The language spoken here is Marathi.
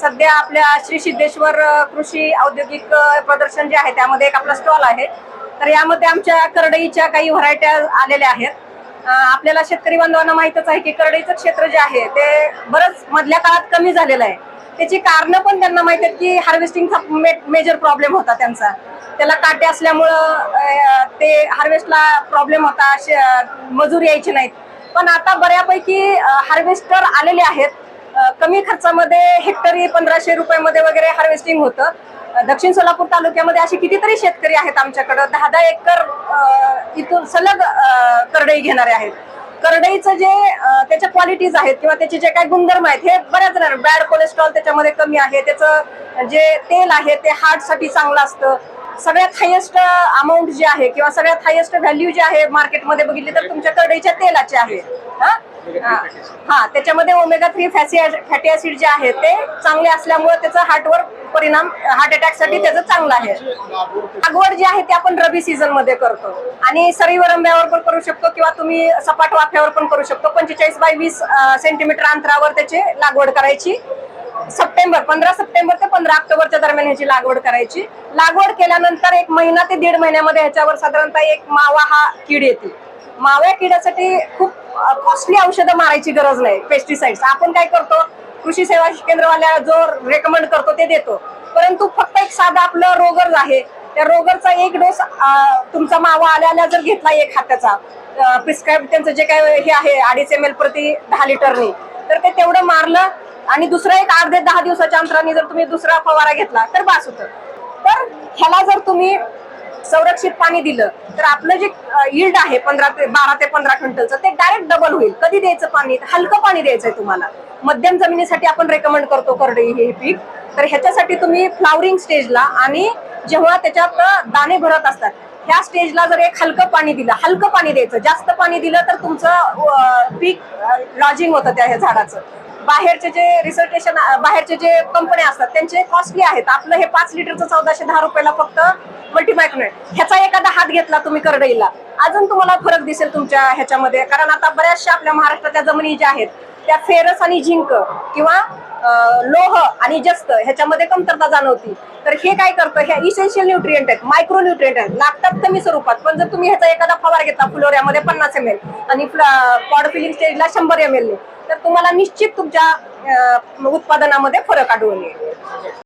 सध्या आपल्या श्री सिद्धेश्वर कृषी औद्योगिक प्रदर्शन जे आहे त्यामध्ये एक आपला स्टॉल आहे। तर यामध्ये आमच्या करडईच्या काही व्हरायट्या आलेल्या आहेत। आपल्याला शेतकरी बांधवांना माहितच आहे की करडईचं क्षेत्र जे आहे ते बरंच मधल्या काळात कमी झालेलं आहे। त्याची कारणं पण त्यांना माहित आहेत की हार्वेस्टिंगचा मेजर प्रॉब्लेम होता त्यांचा, त्याला काटे असल्यामुळं ते हार्वेस्टला प्रॉब्लेम होता, मजूर यायचे नाहीत। पण आता बऱ्यापैकी हार्वेस्टर आलेले आहेत। कमी खर्चामध्ये हेक्टरी 1500 रुपयामध्ये वगैरे हार्वेस्टिंग होतं। दक्षिण सोलापूर तालुक्यामध्ये असे कितीतरी शेतकरी आहेत आमच्याकडे 10-10 एकर इथून सलग करडई घेणारे आहेत। करडईचं जे त्याच्या क्वालिटीज आहेत किंवा त्याचे जे काही गुणधर्म आहेत हे बऱ्याच जणांना, बॅड कोलेस्ट्रॉल त्याच्यामध्ये कमी आहे, त्याचं जे तेल आहे ते हार्टसाठी चांगलं असतं। सगळ्यात हायेस्ट अमाऊंट जे आहे किंवा सगळ्यात हायेस्ट व्हॅल्यू जे आहे मार्केटमध्ये बघितली तर तुमच्या करडईच्या तेलाचे आहे। त्याच्यामध्ये ओमेगा 3 फॅटी ऍसिड जे आहे ते चांगले असल्यामुळे त्याचा हार्टवर परिणाम, हार्ट अटॅक साठी त्याचं चांगलं आहे। लागवड जी आहे ते आपण रबी सीझन मध्ये करतो आणि सरीवर रंब्यावर पण करू शकतो किंवा तुम्ही सपाट वाफ्यावर पण करू शकतो। 45 बाय 20 सेंटीमीटर अंतरावर त्याची लागवड करायची। 15 सप्टेंबर ते 15 ऑक्टोबरच्या दरम्यान ह्याची लागवड करायची। लागवड केल्यानंतर 1 महिना ते 1.5 महिन्यामध्ये ह्याच्यावर साधारणतः एक मावा हा कीड येते। माव्या किड्यासाठी खूप कॉस्टली औषधं मारायची गरज नाही, पेस्टिसाइड्स आपण काय करतो कृषी सेवा केंद्रवाल्या जो रेकमेंड करतो ते देतो, परंतु फक्त एक साधा आपलं रोगर आहे, त्या रोगरचा एक डोस तुमचा मावा आल्याला जर घेतला एक हाताचा प्रिस्क्राईब त्यांचं जे काय हे आहे 2.5 ml प्रति 10 लिटरनी, तर ते तेवढं मारलं आणि दुसरा एक 8 ते 10 दिवसाच्या अंतराने जर तुम्ही दुसरा फवारा घेतला तर बास होतं। तर ह्याला जर तुम्ही संरक्षित पाणी दिलं तर आपलं जे यील्ड आहे 12 ते 15 क्विंटलचं ते डायरेक्ट डबल होईल। कधी द्यायचं पाणी? हलकं पाणी द्यायचंय तुम्हाला। मध्यम जमिनीसाठी आपण रेकमेंड करतो करडई हे पीक। तर ह्याच्यासाठी तुम्ही फ्लावरिंग स्टेजला आणि जेव्हा त्याच्यात दाणे भरत असतात ह्या स्टेजला जर एक हलकं पाणी दिलं, हलकं पाणी द्यायचं, जास्त पाणी दिलं तर तुमचं पीक लॉजिंग होतं त्या झाडाचं। बाहेरचे जे रिसर्टेशन, बाहेरचे जे कंपन्या असतात त्यांचे कॉस्टली आहेत, आपलं हे 5 लिटरचं 1410 रुपयाला फक्त मल्टीमायक्रोनेट। ह्याचा एखादा हात घेतला तुम्ही करडईला अजून तुम्हाला फरक दिसेल तुमच्या ह्याच्यामध्ये, कारण आता बऱ्याचशा आपल्या महाराष्ट्रातल्या जमिनी ज्या आहेत त्या फेरस आणि झिंक किंवा लोह आणि जस्त ह्याच्यामध्ये कमतरता जाणवती। तर हे काय करतं, ह्या इसेन्शियल न्यूट्रिएंट आहेत, मायक्रो न्यूट्रिएंट आहेत, लागतात कमी स्वरूपात, पण जर तुम्ही ह्याचा एखादा फवार घेतला फ्लोऱ्यामध्ये 50 ml आणि पॉड फिलिंग स्टेजला 100 ml तर तुम्हाला निश्चित तुमच्या उत्पादनामध्ये फरक आढळून येईल।